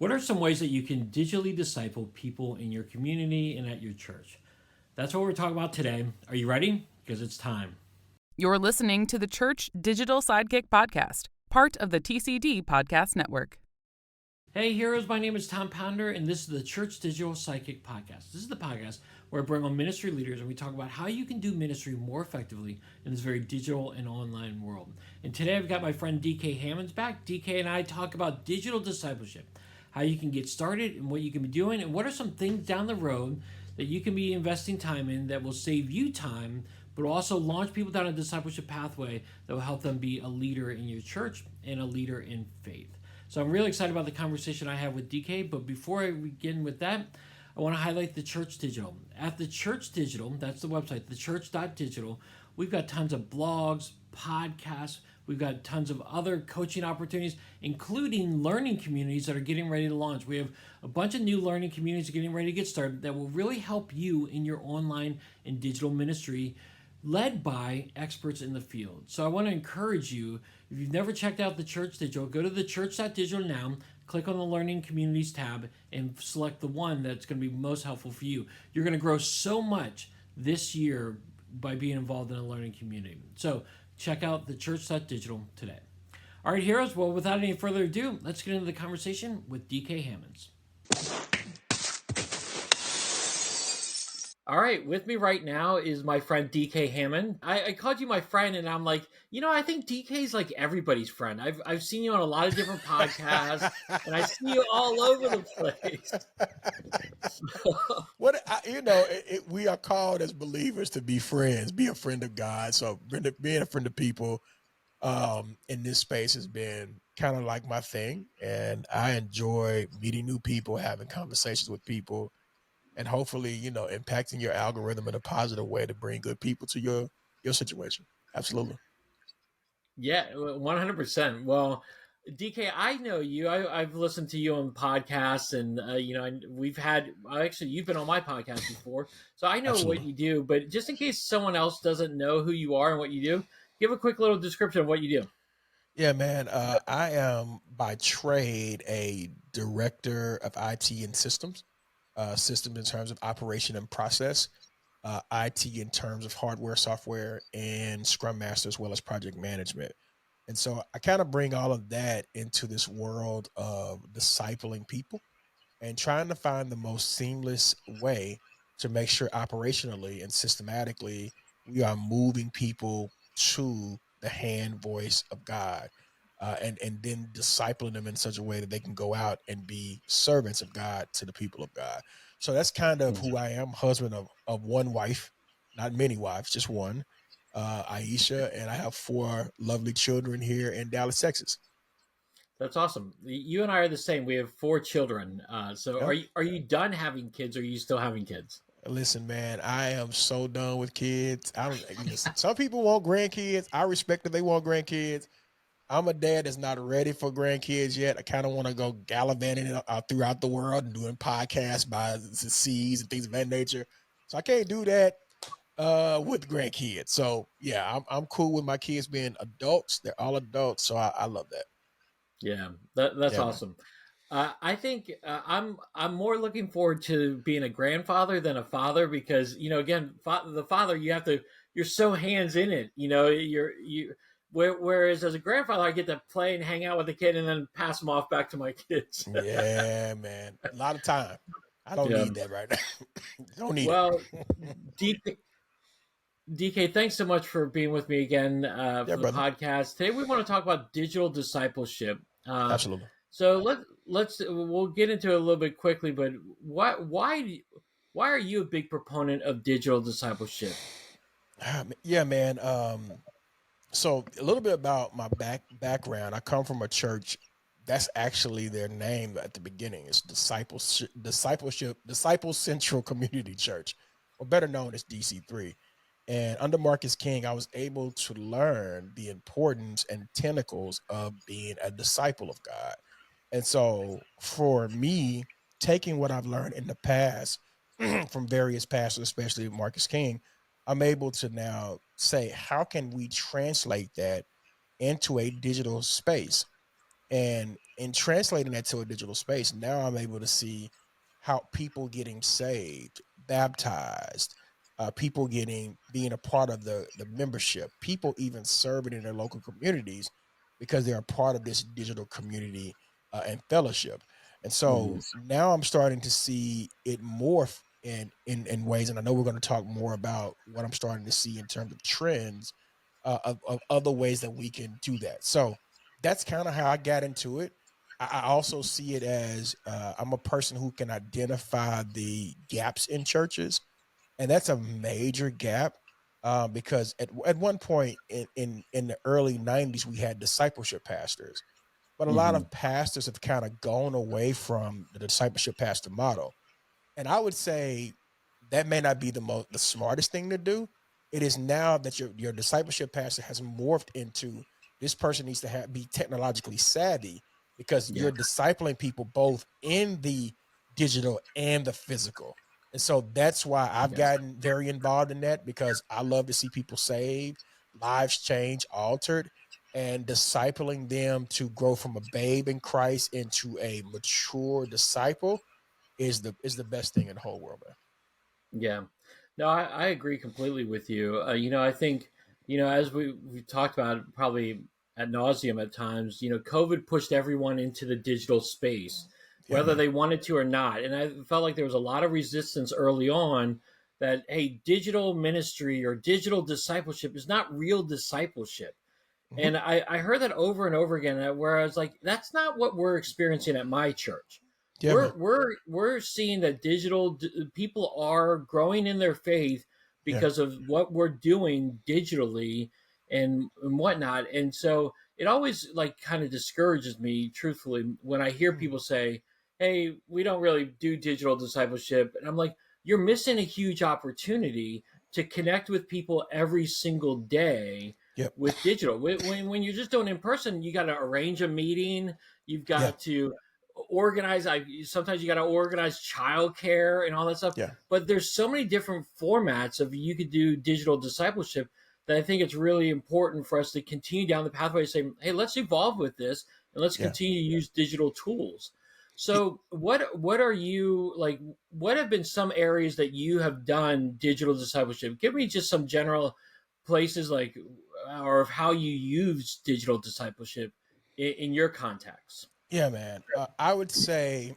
What are some ways that you can digitally disciple people in your community and at your church? That's what we're talking about today. Are you ready? Because it's time. You're listening to the Church Digital Sidekick Podcast, part of the TCD Podcast Network. Hey, heroes, my name is Tom Pounder, and this is the Church Digital Psychic Podcast. This is the podcast where I bring on ministry leaders and we talk about how you can do ministry more effectively in this very digital and online world. And today I've got my friend DK Hammonds back. DK and I talk about digital discipleship, how you can get started and what you can be doing, and what are some things down the road that you can be investing time in that will save you time, but also launch people down a discipleship pathway that will help them be a leader in your church and a leader in faith. So I'm really excited about the conversation I have with DK, but before I begin with that, I want to highlight the Church Digital. At the Church Digital, that's the website, thechurch.digital, we've got tons of blogs, podcasts, we've got tons of other coaching opportunities, including learning communities that are getting ready to launch. We have a bunch of new learning communities getting ready to get started that will really help you in your online and digital ministry, led by experts in the field. So I want to encourage you, if you've never checked out the Church Digital, go to thechurch.digital now, click on the Learning Communities tab, and select the one that's going to be most helpful for you. You're going to grow so much this year by being involved in a learning community. So check out thechurch.digital today. All right, heroes, well, without any further ado, let's get into the conversation with DK Hammonds. All right, with me right now is my friend DK Hammond. I called you my friend, and I'm like, I think DK's like everybody's friend. I've seen you on a lot of different podcasts, and I see you all over the place. We are called as believers to be friends, be a friend of God. So being a friend of people in this space has been kind of like my thing, and I enjoy meeting new people, having conversations with people, and hopefully, impacting your algorithm in a positive way to bring good people to your situation. Absolutely. Yeah, 100%. Well, DK, I know you. I've listened to you on podcasts, and you've been on my podcast before, so I know what Absolutely. you do. But just in case someone else doesn't know who you are and what you do, give a quick little description of what you do. Yeah, man. I am by trade a director of IT and systems in terms of operation and process, IT in terms of hardware, software, and Scrum Master, as well as project management. And so I kind of bring all of that into this world of discipling people and trying to find the most seamless way to make sure operationally and systematically we are moving people to the hand voice of God, and then discipling them in such a way that they can go out and be servants of God to the people of God. So that's kind of who I am, husband of one wife, not many wives, just one, Aisha, and I have 4 lovely children here in Dallas, Texas. That's awesome. You and I are the same. We have 4 children. So Yeah. are you done having kids, or are you still having kids? Listen, man, I am so done with kids. I don't listen. Some people want grandkids. I respect that they want grandkids. I'm a dad that's not ready for grandkids yet. I kind of want to go gallivanting throughout the world and doing podcasts by the seas and things of that nature. So I can't do that with grandkids. So yeah, I'm cool with my kids being adults. They're all adults, so I love that. Yeah, that's Yeah, man. awesome. I think I'm more looking forward to being a grandfather than a father because again the father you're so hands in it. Whereas as a grandfather I get to play and hang out with the kid and then pass them off back to my kids. Yeah, man. A lot of time. I don't Yeah. need that right now. Don't need Well, it. DK, thanks so much for being with me again Yeah, for the brother. podcast. Today we want to talk about digital discipleship. Uh, Absolutely. so we'll get into it a little bit quickly, but why are you a big proponent of digital discipleship? Yeah, man. So a little bit about my background. I come from a church that's actually their name at the beginning. It's Disciple Central Community Church, or better known as DC3. And under Marcus King, I was able to learn the importance and tentacles of being a disciple of God. And so for me, taking what I've learned in the past from various pastors, especially Marcus King, I'm able to now say, how can we translate that into a digital space? And in translating that to a digital space, now I'm able to see how people getting saved, baptized, people being a part of the membership, people even serving in their local communities because they're a part of this digital community and fellowship. And Hmm. so now I'm starting to see it morph in ways, and I know we're going to talk more about what I'm starting to see in terms of trends of other ways that we can do that. So that's kind of how I got into it. I also see it as I'm a person who can identify the gaps in churches, and that's a major gap because at one point in the early '90s we had discipleship pastors, but a lot Hmm. of pastors have kind of gone away from the discipleship pastor model. And I would say that may not be the smartest thing to do. It is now that your discipleship pastor has morphed into this person needs to be technologically savvy because Yeah. you're discipling people both in the digital and the physical. And so that's why I've Yes. gotten very involved in that because I love to see people saved, lives changed, altered, and discipling them to grow from a babe in Christ into a mature disciple is the best thing in the whole world, man. Yeah. No, I agree completely with you. I think, as we talked about probably ad nauseum at times, COVID pushed everyone into the digital space, Yeah, whether man. they wanted to or not. And I felt like there was a lot of resistance early on that, hey, digital ministry or digital discipleship is not real discipleship. Hmm. And I heard that over and over again, where I was like, that's not what we're experiencing at my church. Yeah, man. We're seeing that people are growing in their faith Yeah. because of what we're doing digitally and whatnot. And so it always like kind of discourages me, truthfully, when I hear Mm. people say, "Hey, we don't really do digital discipleship," and I'm like, "You're missing a huge opportunity to connect with people every single day." Yep. With digital, when you're just doing in person, you got to arrange a meeting. You've Yeah. got to organize. Sometimes you got to organize childcare and all that stuff. Yeah. But there's so many different formats of you could do digital discipleship that I think it's really important for us to continue down the pathway of saying, hey, let's evolve with this and let's Yeah. continue to use digital tools. Y- So what are you like? What have been some areas that you have done digital discipleship? Give me just some general places like or of how you use digital discipleship in your context. Yeah, man. I would say,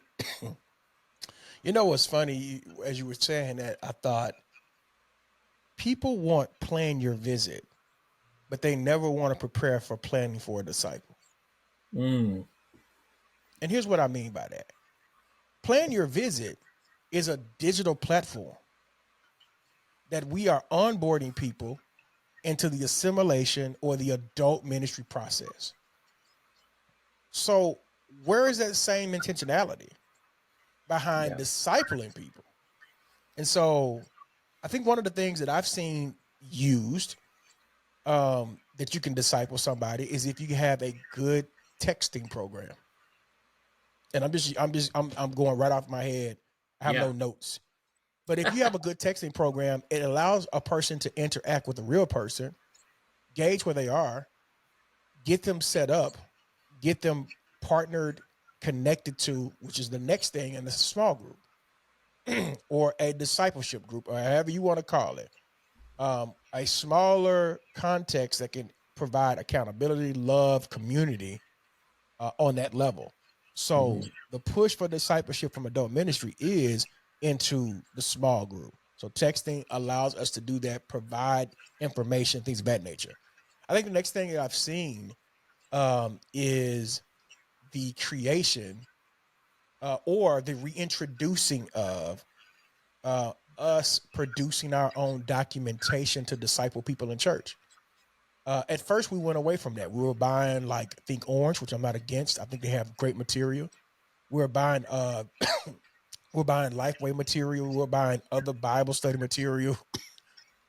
you know what's funny? As you were saying that, I thought people want plan your visit, but they never want to prepare for planning for a disciple. Mm, And here's what I mean by that. Plan your visit is a digital platform that we are onboarding people into the assimilation or the adult ministry process. So, where is that same intentionality behind yeah. discipling people? And so, I think one of the things that I've seen used that you can disciple somebody is if you have a good texting program. And I'm going right off my head. I have Yeah. no notes. But if you have a good texting program, it allows a person to interact with a real person, gauge where they are, get them set up, get them partnered, connected to, which is the next thing in a small group or a discipleship group, or however you want to call it. A smaller context that can provide accountability, love, community on that level. Hmm. So the push for discipleship from adult ministry is into the small group. So texting allows us to do that, provide information, things of that nature. I think the next thing that I've seen is the creation or the reintroducing of us producing our own documentation to disciple people in church. At first, we went away from that. We were buying like Think Orange, which I'm not against. I think they have great material. We're buying we're buying Lifeway material. We're buying other Bible study material.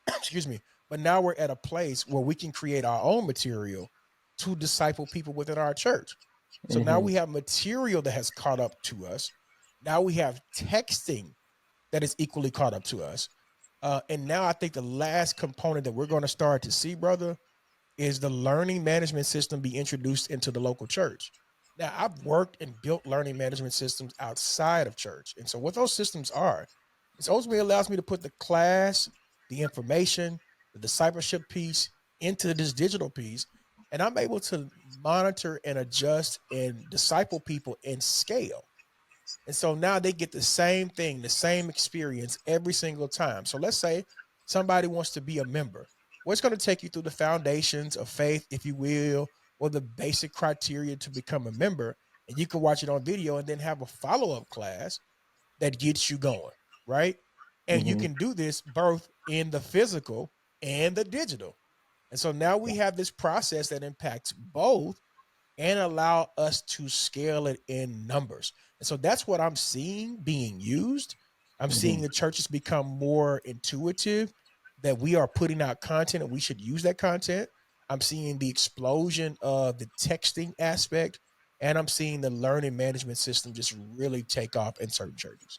Excuse me. But now we're at a place where we can create our own material to disciple people within our church. So now Hmm. we have material that has caught up to us. Now we have texting that is equally caught up to us. And now I think the last component that we're going to start to see, brother, is the learning management system be introduced into the local church. Now, I've worked and built learning management systems outside of church. And so what those systems are, it ultimately allows me to put the class, the information, the discipleship piece into this digital piece. And I'm able to monitor and adjust and disciple people in scale. And so now they get the same thing, the same experience every single time. So let's say somebody wants to be a member. Well, it's going to take you through the foundations of faith, if you will, or the basic criteria to become a member. And you can watch it on video and then have a follow-up class that gets you going, right? And you Mm-hmm. can do this both in the physical and the digital. And so now we have this process that impacts both and allow us to scale it in numbers. And so that's what I'm seeing being used. I'm seeing Mm-hmm. the churches become more intuitive, that we are putting out content and we should use that content. I'm seeing the explosion of the texting aspect, and I'm seeing the learning management system just really take off in certain churches.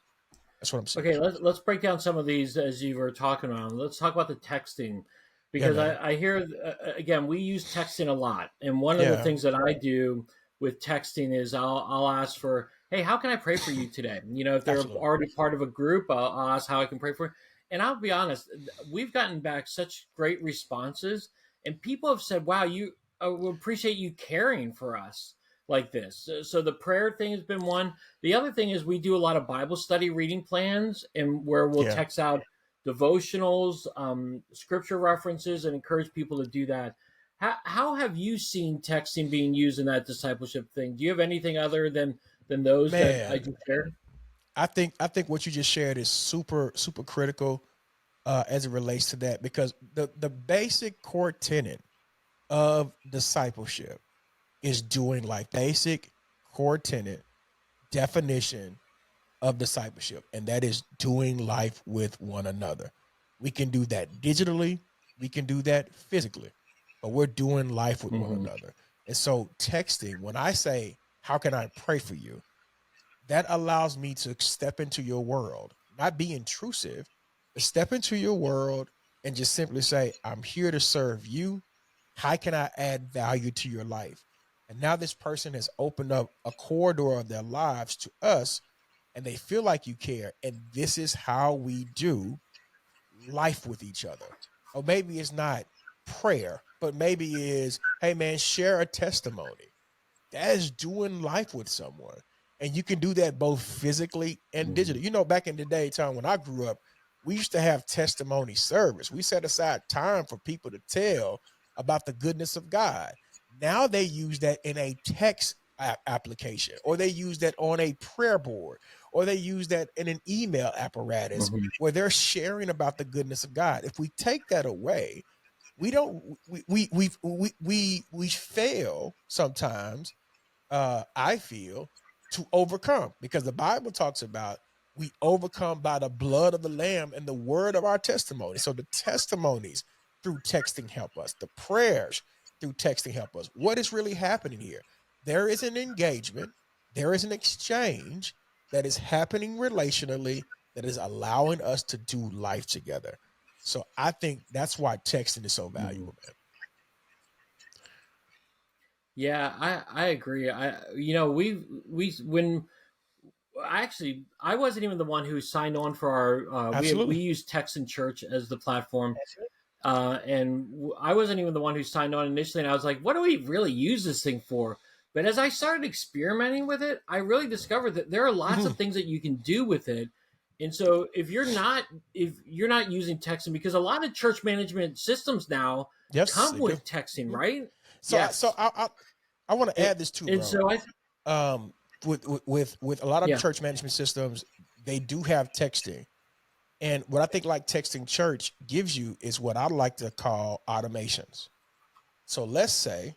That's what I'm seeing. Okay, let's break down some of these as you were talking on. Let's talk about the texting, Yeah, because man. I hear again, we use texting a lot, and one of the Yeah, things that I do with texting is I'll ask for, hey, how can I pray for you today? You know, if they're absolutely. already part of a group, I'll ask how I can pray for you. And I'll be honest, we've gotten back such great responses, and people have said, wow, you we appreciate you caring for us like this. So the prayer thing has been one. The other thing is we do a lot of Bible study reading plans, and where we'll Yeah. text out devotionals, scripture references, and encourage people to do that. How have you seen texting being used in that discipleship thing? Do you have anything other than those that I Man, just shared? I think what you just shared is super, super critical as it relates to that, because the basic core tenet of discipleship is doing life. Basic core tenet definition of discipleship, and that is doing life with one another. We can do that digitally, we can do that physically, but we're doing life with one Mm-hmm. another. And so texting, when I say, how can I pray for you? That allows me to step into your world, not be intrusive, but step into your world and just simply say, I'm here to serve you. How can I add value to your life? And now this person has opened up a corridor of their lives to us, and they feel like you care. And this is how we do life with each other. Or maybe it's not prayer, but maybe is, hey man, share a testimony. That is doing life with someone. And you can do that both physically and Mm-hmm. digitally. You know, back in the day, time when I grew up, we used to have testimony service. We set aside time for people to tell about the goodness of God. Now they use that in a text application, or they use that on a prayer board, or they use that in an email apparatus Mm-hmm. where they're sharing about the goodness of God. If we take that away, we don't we fail sometimes, I feel, to overcome, because the Bible talks about we overcome by the blood of the Lamb and the word of our testimony. So the testimonies through texting help us, the prayers through texting help us. What is really happening here? There is an engagement, there is an exchange that is happening relationally that is allowing us to do life together. So I think that's why texting is so Mm-hmm. valuable, man. Yeah, I agree. We when actually I wasn't even the one who signed on for our we Absolutely. use Text in Church as the platform. I wasn't even the one who signed on initially, and I was like, "What do we really use this thing for?" But as I started experimenting with it, I really discovered that there are lots Mhm. of things that you can do with it. And so, if you're not using texting, because a lot of church management systems now Yes, come they do. with texting, Mhm. right? So, Yes. I want to And, add this too, and bro. so I, With a lot of yeah. church management systems, they do have texting, and what I think like texting church gives you is what I like to call automations. So let's say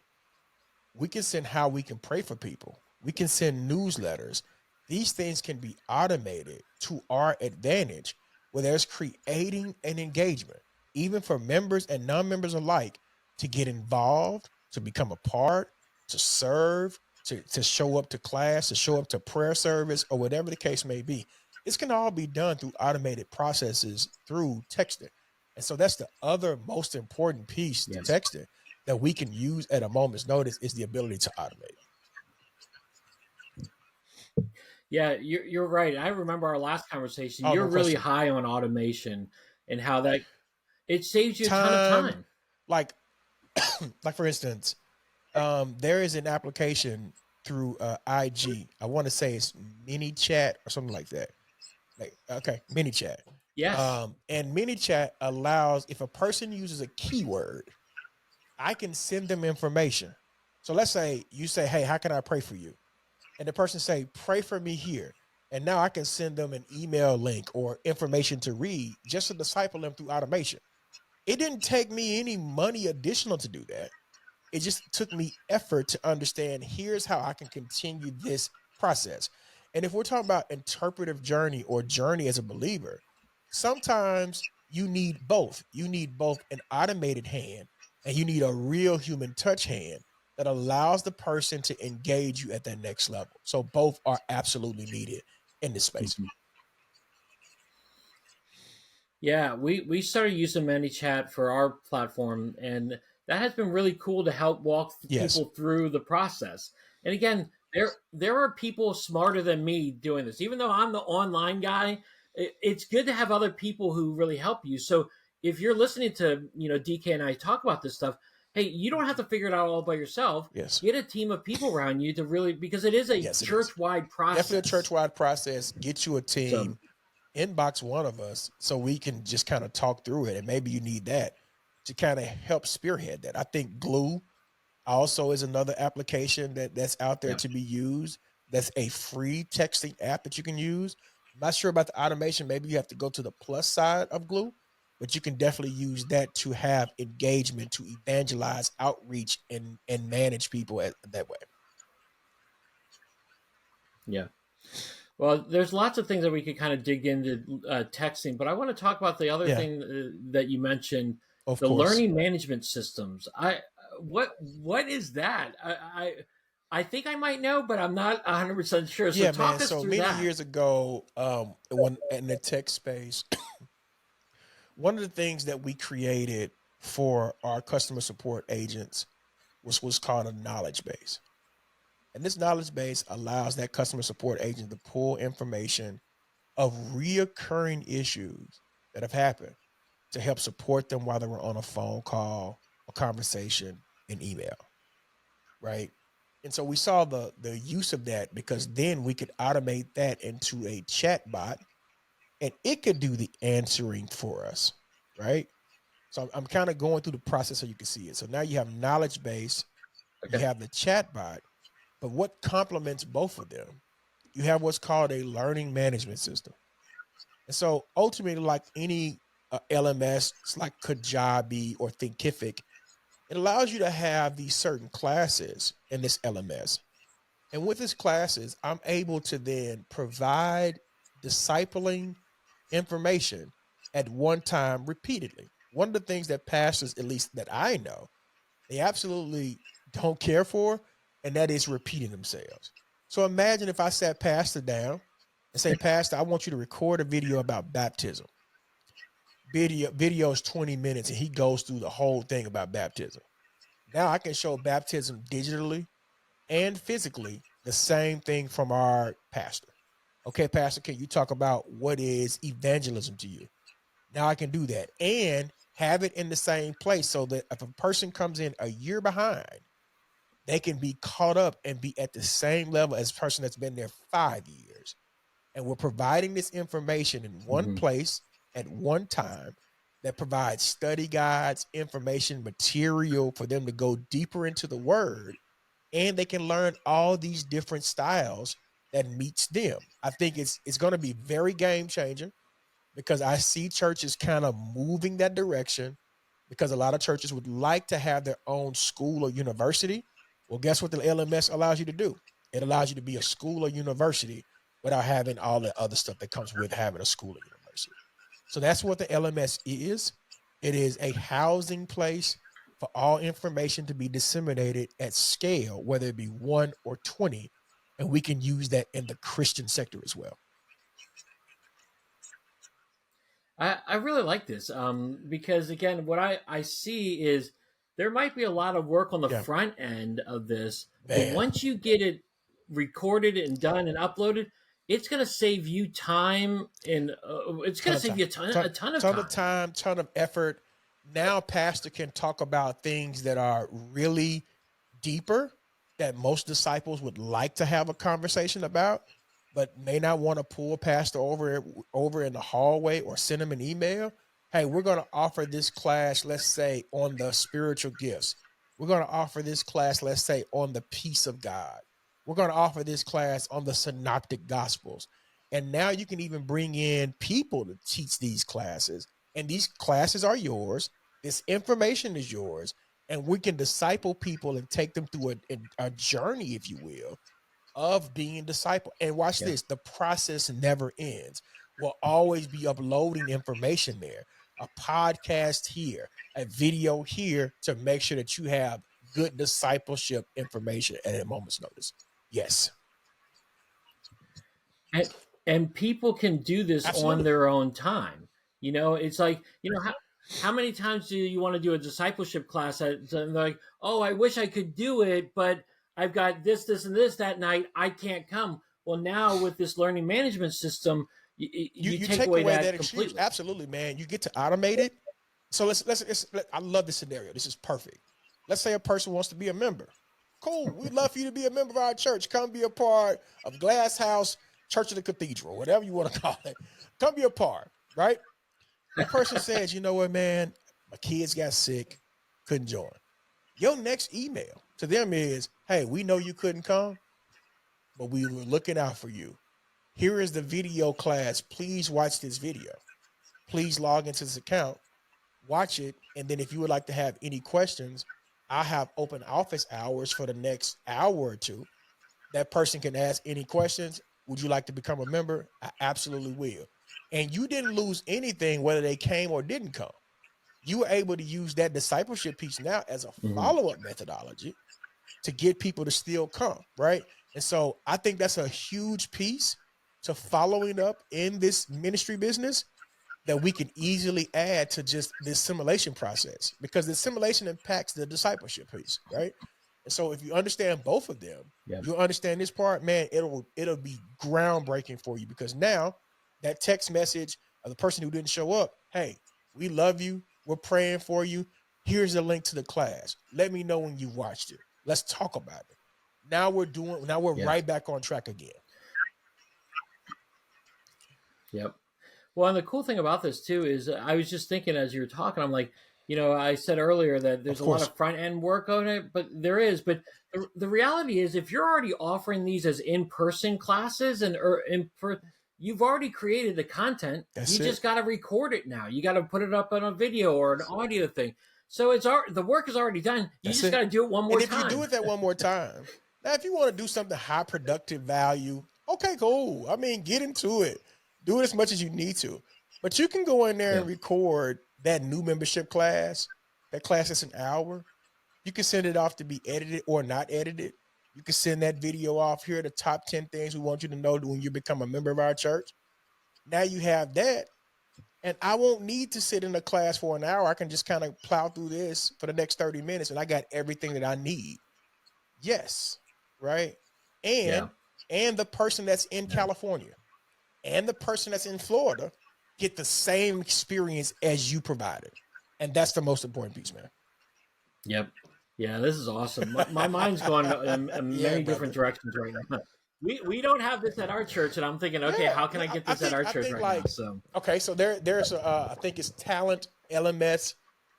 we can send how we can pray for people. We can send newsletters. These things can be automated to our advantage, where there's creating an engagement, even for members and non-members alike, to get involved, to become a part, to serve, to show up to class, to show up to prayer service, or whatever the case may be. This can all be done through automated processes through texting. And so that's the other most important piece to Yes. texting that we can use at a moment's notice, is the ability to automate. Yeah, you're right. I remember our last conversation. Oh, You're no really question. high on automation and how that it saves you a ton of Time, time. like, like for instance, there is an application through IG. I want to say it's Mini Chat or something like that. Like, okay, Mini Chat. Yes. And Mini Chat allows, if a person uses a keyword, I can send them information. So let's say you say, "Hey, how can I pray for you?" And the person say, "Pray for me here." And now I can send them an email link or information to read just to disciple them through automation. It didn't take me any money additional to do that. It just took me effort to understand here's how I can continue this process. And if we're talking about interpretive journey or journey as a believer, sometimes you need both. You need both an automated hand and you need a real human touch hand that allows the person to engage you at that next level. So both are absolutely needed in this space. Mhm. Yeah, we started using ManyChat for our platform, and that has been really cool to help walk Yes. people through the process. And again, there are people smarter than me doing this. Even though I'm the online guy, it's good to have other people who really help you. So if you're listening to DK and I talk about this stuff, hey, you don't have to figure it out all by yourself. Yes. Get a team of people around you to really, because it is a Yes, it is. church wide Definitely a process. church-wide process. Get you a So team, inbox one of us so we can just kind of talk through it. And maybe you need that to kind of help spearhead that. I think Glue also is another application that's out there yeah. to be used. That's a free texting app that you can use. I'm not sure about the automation. Maybe you have to go to the plus side of Glue, but you can definitely use that to have engagement, to evangelize, outreach, and manage people that way. Yeah. Well, there's lots of things that we could kind of dig into texting, but I want to talk about the other Yeah, thing that you mentioned, of the course. learning management systems. What is that? I think I might know, but I'm not 100% sure. So Yeah, man. talk us So through many that. years ago, when in the tech space, one of the things that we created for our customer support agents was called a knowledge base. And this knowledge base allows that customer support agent to pull information of reoccurring issues that have happened to help support them while they were on a phone call, a conversation, an email, right? And so we saw the use of that because then we could automate that into a chat bot and it could do the answering for us, right? So I'm kind of going through the process so you can see it. So now you have knowledge base, you Okay. have the chat bot, but what complements both of them? You have what's called a learning management system. And so ultimately, like any LMS, it's like Kajabi or Thinkific, it allows you to have these certain classes in this LMS. And with these classes, I'm able to then provide discipling information at one time repeatedly. One of the things that pastors, at least that I know, they absolutely don't care for, and that is repeating themselves. So imagine if I sat Pastor down and say, Pastor, I want you to record a video about baptism. Video is 20 minutes and he goes through the whole thing about baptism. Now I can show baptism digitally and physically, the same thing from our pastor. Okay, Pastor, can you talk about what is evangelism to you? Now I can do that and have it in the same place so that if a person comes in a year behind, they can be caught up and be at the same level as a person that's been there 5 years. And we're providing this information in one hmm place at one time that provides study guides, information, material for them to go deeper into the word, and they can learn all these different styles that meets them. I think it's going to be very game changing because I see churches kind of moving that direction because a lot of churches would like to have their own school or university. Well, guess what the LMS allows you to do? It allows you to be a school or university without having all the other stuff that comes with having a school or university. So that's what the LMS is. It is a housing place for all information to be disseminated at scale, whether it be 1 or 20. And we can use that in the Christian sector as well. I really like this because again, what I see is there might be a lot of work on the Yeah, front end of this, but man. once you get it recorded and done and uploaded, it's going to save you time, and it's going Ton to of save time, you a ton of ton of time. time, ton of effort. Now, pastor can talk about things that are really deeper that most disciples would like to have a conversation about, but may not want to pull pastor over in the hallway or send him an email. Hey, we're going to offer this class, let's say, on the spiritual gifts. We're going to offer this class, let's say, on the peace of God. We're going to offer this class on the synoptic gospels. And now you can even bring in people to teach these classes. And these classes are yours. This information is yours. And we can disciple people and take them through a journey, if you will, of being disciple. And watch Yeah. this, the process never ends. We'll always be uploading information there, a podcast here, a video here, to make sure that you have good discipleship information at a moment's notice. Yes, and and people can do this on absolutely. their own time. It's like, how many times do you want to do a discipleship class that they're like, oh, I wish I could do it, but I've got this and this that night, I can't come. Well, now with this learning management system, you You take take away away that that excuse. completely. Absolutely, man. You get to automate it. So I love this scenario. This is perfect. Let's say a person wants to be a member. Cool. We'd love for you to be a member of our church. Come be a part of Glass House, Church of the Cathedral, whatever you want to call it. Come be a part, right? That person says, you know what, man, my kids got sick, couldn't join. Your next email to them is, hey, we know you couldn't come, but we were looking out for you. Here is the video class. Please watch this video. Please log into this account, watch it, and then if you would like to have any questions, I have open office hours for the next hour or two. That person can ask any questions. Would you like to become a member? I absolutely will. And you didn't lose anything whether they came or didn't come. You were able to use that discipleship piece now as a Mhm. follow-up methodology to get people to still come, right? And so I think that's a huge piece to following up in this ministry business that we can easily add to just the assimilation process, because the assimilation impacts the discipleship piece, right? And so if you understand both of them, Yeah. you'll understand this part, man, it'll be groundbreaking for you, because now that text message of the person who didn't show up, hey, we love you, we're praying for you, here's the link to the class, let me know when you watched it, let's talk about it. Now we're Yeah. right back on track again. Yep. Well, and the cool thing about this too is I was just thinking as you were talking, I'm like, I said earlier that Of there's a lot course. of front end work on it, but there is. But the reality is, if you're already offering these as in person classes you've already created the content. That's You it. just got to record it now. You got to put it up on a video or an audio thing. So the work is already done. You That's just it. got to do it one more And if you do time. it that one more time, now if you want to do something high productive value, okay, cool. I mean, get into it. Do it as much as you need to. But you can go in there Yeah. and record that new membership class. That class is an hour. You can send it off to be edited or not edited. You can send that video off. Here are the top 10 things we want you to know when you become a member of our church. Now you have that. And I won't need to sit in a class for an hour. I can just kind of plow through this for the next 30 minutes and I got everything that I need. Yes. Right. Yeah. And the person that's in Yeah. California and the person that's in Florida get the same experience as you provided. And that's the most important piece, man. Yep. Yeah, this is awesome. My mind's going in Yeah, many different brother. directions right now. We don't have this at our church, and I'm thinking, okay, Yeah, how can yeah. I get I this at think our I church think right now? like, So okay, so there's I think it's Talent LMS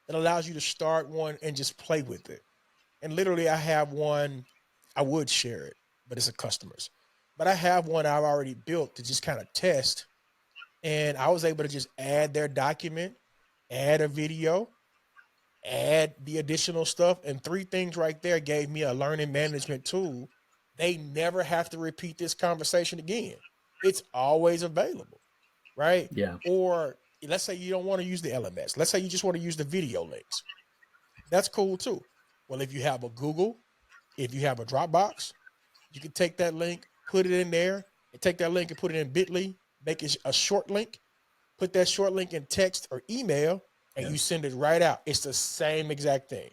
that allows you to start one and just play with it. And literally, I have one. I would share it, but it's a customer's. But I have one I've already built to just kind of test, and I was able to just add their document, add a video, add the additional stuff, and three things right there gave me a learning management tool. They never have to repeat this conversation again. It's always available, right? yeah, Or let's say you don't want to use the LMS. Let's say you just want to use the video links. That's cool too. Well, if you have a Google, if you have a Dropbox, you can take that link, put it in there, and take that link and put it in Bitly, make it a short link, put that short link in text or email, and yeah, you send it right out. It's the same exact thing.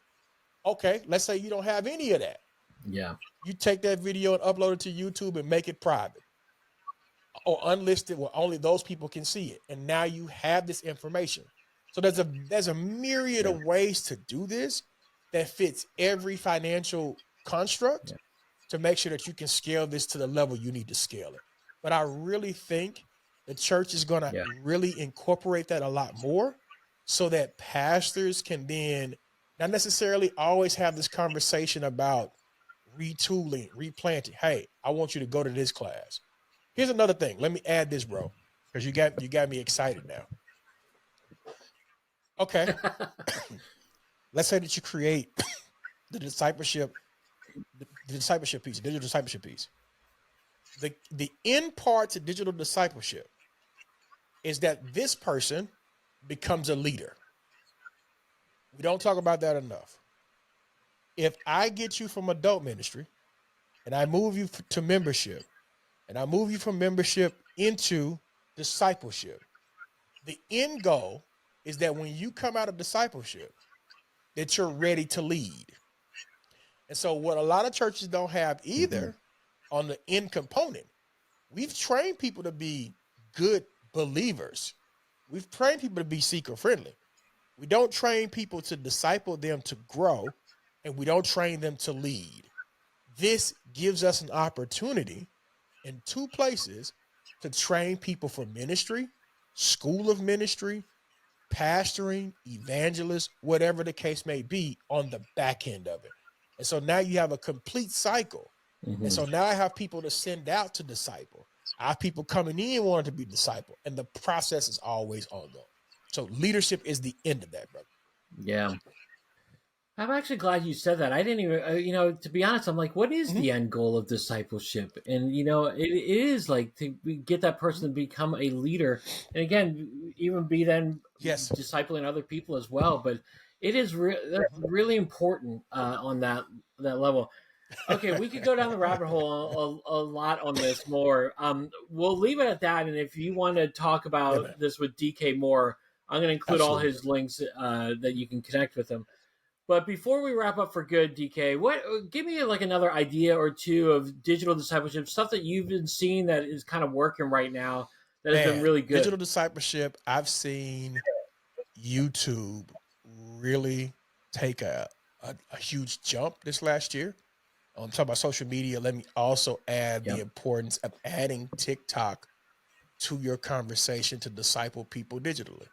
Okay, let's say you don't have any of that. yeah, You take that video and upload it to YouTube and make it private. or unlisted where only those people can see it. And now you have this information. So there's a myriad Yeah. of ways to do this that fits every financial construct Yeah. to make sure that you can scale this to the level you need to scale it. But I really think the church is going to Yeah. really incorporate that a lot more so that pastors can then not necessarily always have this conversation about retooling, replanting. Hey, I want you to go to this class. Here's another thing. Let me add this, bro, because you got me excited now. Okay. Let's say that you create the discipleship, the discipleship piece, digital discipleship piece. The end part to digital discipleship is that this person becomes a leader. We don't talk about that enough. If I get you from adult ministry and I move you to membership and I move you from membership into discipleship, the end goal is that when you come out of discipleship, that you're ready to lead. And so what a lot of churches don't have either on the end component, we've trained people to be good believers. We've trained people to be seeker friendly. We don't train people to disciple them to grow, and we don't train them to lead. This gives us an opportunity in two places to train people for ministry, school of ministry, pastoring, evangelist, whatever the case may be on the back end of it. And so now you have a complete cycle. And so now I have people to send out to disciple. I have people coming in wanting to be disciple, and the process is always ongoing. So leadership is the end of that, brother. Yeah. I'm actually glad you said that. I didn't even, to be honest, I'm like, what is Mhm. the end goal of discipleship? And, it is like to get that person to become a leader. And again, even be then Yes. discipling other people as well. But it is that's really important on that level. Okay, we could go down the rabbit hole a lot on this more. We'll leave it at that. And if you want to talk Yeah, about man. this with DK more, I'm going to include all Absolutely. his links that you can connect with him. But before we wrap up for good, DK, what give me like another idea or two of digital discipleship stuff that you've been seeing that is kind of working right now that has been Man, really digital good. discipleship, I've seen YouTube really take a huge jump this last year. On talk about social media, let me also add the Yep. importance of adding TikTok to your conversation to disciple people digitally.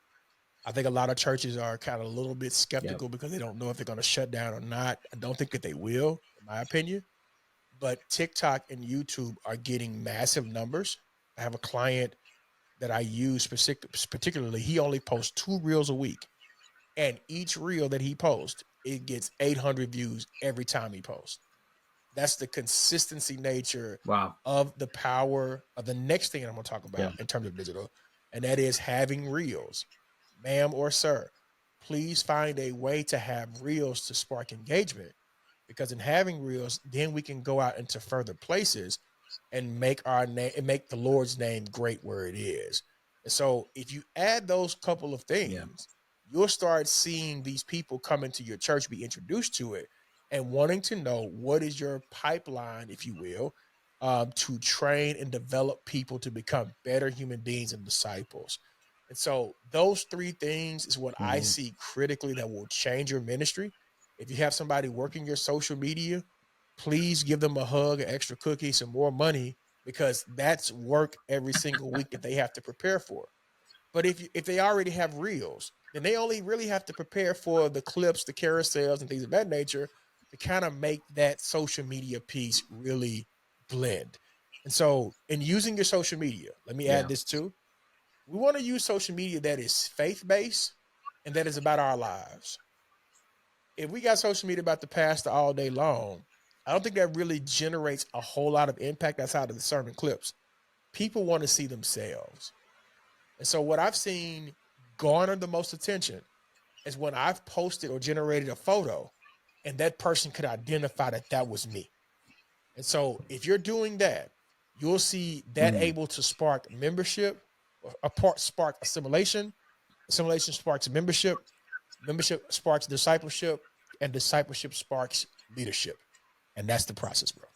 I think a lot of churches are kind of a little bit Yep. skeptical because they don't know if they're going to shut down or not. I don't think that they will, in my opinion. But TikTok and YouTube are getting massive numbers. I have a client that I use particularly. He only posts 2 reels a week, and each reel that he posts, it gets 800 views every time he posts. That's the consistency nature Wow. of the power of the next thing I'm going to talk Yeah. about in terms of digital, and that is having reels. Ma'am or sir, please find a way to have reels to spark engagement, because in having reels, then we can go out into further places and make our name and make the Lord's name great where it is. And so if you add those couple of Yeah. things, you'll start seeing these people come into your church, be introduced to it, and wanting to know what is your pipeline, if you will, to train and develop people to become better human beings and disciples. And so those three things is what I Mhm. see critically that will change your ministry. If you have somebody working your social media, please give them a hug, an extra cookie, some more money, because that's work every single week that they have to prepare for. But if they already have reels, then they only really have to prepare for the clips, the carousels, and things of that nature to kind of make that social media piece really blend. And so, in using your social media, let me add Yeah. this too. We want to use social media that is faith based and that is about our lives. If we got social media about the pastor all day long, I don't think that really generates a whole lot of impact outside of the sermon clips. People want to see themselves. And so what I've seen garner the most attention is when I've posted or generated a photo and that person could identify that that was me. And so if you're doing that, you'll see that Mhm. able to spark membership, a part spark assimilation, assimilation sparks membership, membership sparks discipleship, and discipleship sparks leadership. And that's the process, bro.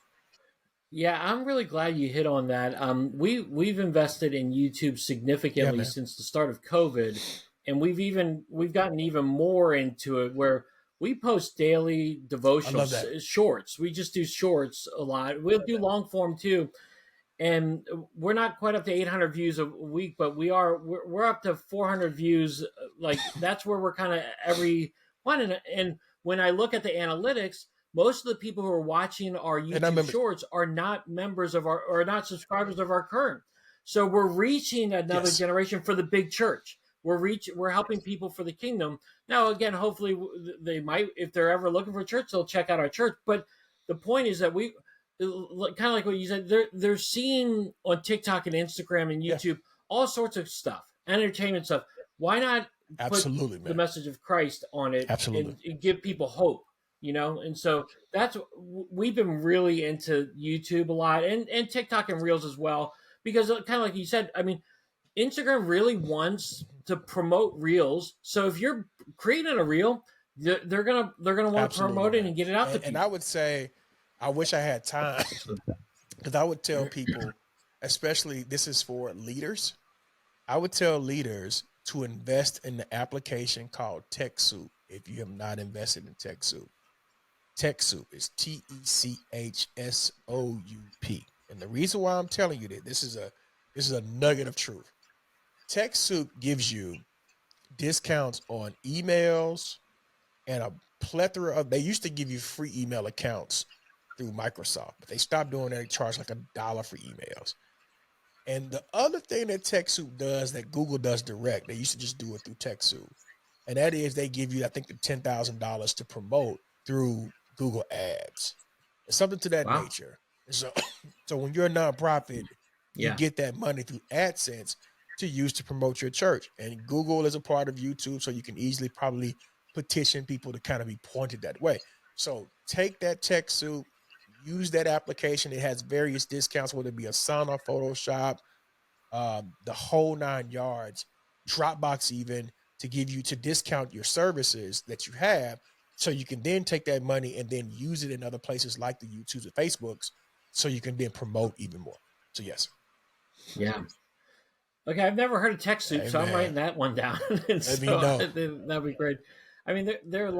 Yeah, I'm really glad you hit on that. We've invested in YouTube Yeah, significantly man. since the start of COVID, and we've gotten even more into it where we post daily I love devotionals, that. shorts. We just do shorts a lot. We'll do long form too, and we're not quite up to 800 views a week, but we're up to 400 views. Like that's where we're kind of every one. And when I look at the analytics, most of the people who are watching our And I YouTube remember, shorts are not members of our or not subscribers of our current. So we're reaching another yes, generation for the big church. We're helping people for the kingdom. Now again, hopefully they might, if they're ever looking for a church, they'll check out our church. But the point is that we kind of like what you said, they're seeing on TikTok and Instagram and yeah, YouTube all sorts of stuff, entertainment stuff. Why not put absolutely, the man, message of Christ on it absolutely. and give people hope? And so that's we've been really into YouTube a lot and TikTok and Reels as well because kind of like you said, I mean, Instagram really wants to promote Reels. So if you're creating a Reel, they're gonna want to Absolutely, promote it man. and get it out to And I people. would say, I wish I had time because I would tell people, especially this is for leaders, I would tell leaders to invest in the application called TechSoup if you have not invested in TechSoup. TechSoup is TechSoup. And the reason why I'm telling you that this is a nugget of truth. TechSoup gives you discounts on emails and a plethora of they used to give you free email accounts through Microsoft, but they stopped doing that. They charge like $1 for emails. And the other thing that TechSoup does that Google does direct, they used to just do it through TechSoup. And that is they give you, I think, the $10,000 to promote through Google Ads. It's something to that Wow. nature. And so, so when you're a nonprofit, you Yeah. get that money through AdSense to use to promote your church. And Google is a part of YouTube, so you can easily probably petition people to kind of be pointed that way. So take that TechSoup, use that application. It has various discounts, whether it be Asana, Photoshop, the whole 9 yards, Dropbox even to give you to discount your services that you have, so you can then take that money and then use it in other places like the YouTubes and Facebooks, so you can then promote even more. So yes, Yeah. Okay, I've never heard of TechSoup, so I'm amen. writing that one down. And Let me so know. that'd be great. I mean, there are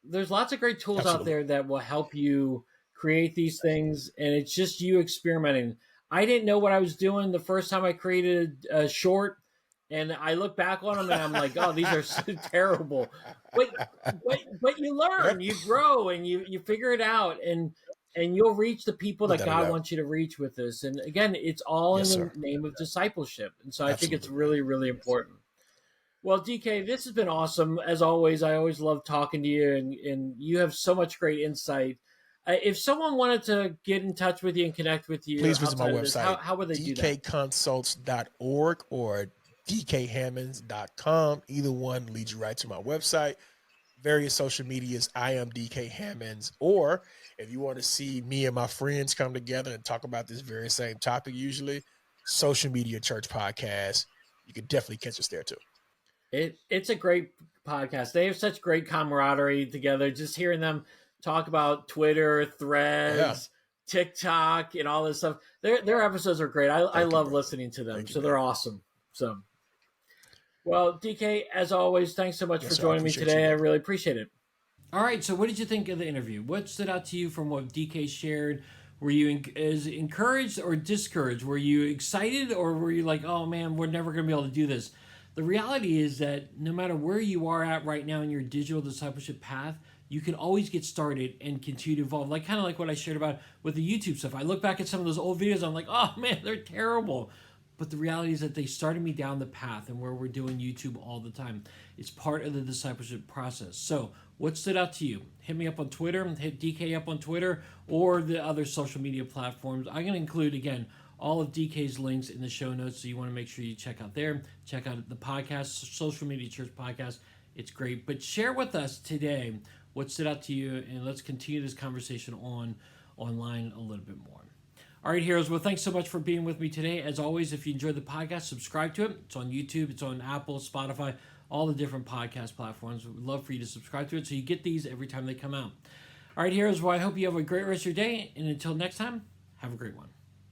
there's lots of great tools out Absolutely. there that will help you create these things, and it's just you experimenting. I didn't know what I was doing the first time I created a short, and I look back on them and I'm like, oh, these are so terrible. But but you learn, you grow, and you figure it out, and you'll reach the people that Without a God doubt. wants you to reach with this. And again, it's all in Yes, the sir. name of discipleship. And so I think it's Absolutely, man. really, really important. Well, DK, this has been awesome. As always, I always love talking to you, and you have so much great insight. If someone wanted to get in touch with you and connect with you Please visit my outside of this, website, how would they do that? dkconsults.org or dkhammonds.com. Either one leads you right to my website. Various social medias, I am DK Hammonds. Or if you want to see me and my friends come together and talk about this very same topic, usually Social Media Church Podcast, you can definitely catch us there too. It's a great podcast. They have such great camaraderie together. Just hearing them talk about Twitter, Yeah. Threads, TikTok, and all this stuff. Their episodes are great. I Thank you, love brother. listening to them. Thank you, So they're man. awesome. So well, DK, as always, thanks so much Yes, for sir. I joining me appreciate you, today. I brother. really appreciate it. All right, so what did you think of the interview? What stood out to you from what DK shared? Were you as encouraged or discouraged? Were you excited or were you like, oh man, we're never going to be able to do this? The reality is that no matter where you are at right now in your digital discipleship path, you can always get started and continue to evolve. Like kind of like what I shared about with the YouTube stuff. I look back at some of those old videos, I'm like, oh man, they're terrible. But the reality is that they started me down the path and where we're doing YouTube all the time. It's part of the discipleship process. So, what stood out to you? Hit me up on Twitter, hit DK up on Twitter, or the other social media platforms. I'm going to include, again, all of DK's links in the show notes, so you want to make sure you check out there. Check out the podcast, Social Media Church Podcast. It's great. But share with us today what stood out to you, and let's continue this conversation online a little bit more. All right, heroes. Well, thanks so much for being with me today. As always, if you enjoyed the podcast, subscribe to it. It's on YouTube, it's on Apple, Spotify, all the different podcast platforms. We'd love for you to subscribe to it so you get these every time they come out. All right, heroes. Well, I hope you have a great rest of your day. And until next time, have a great one.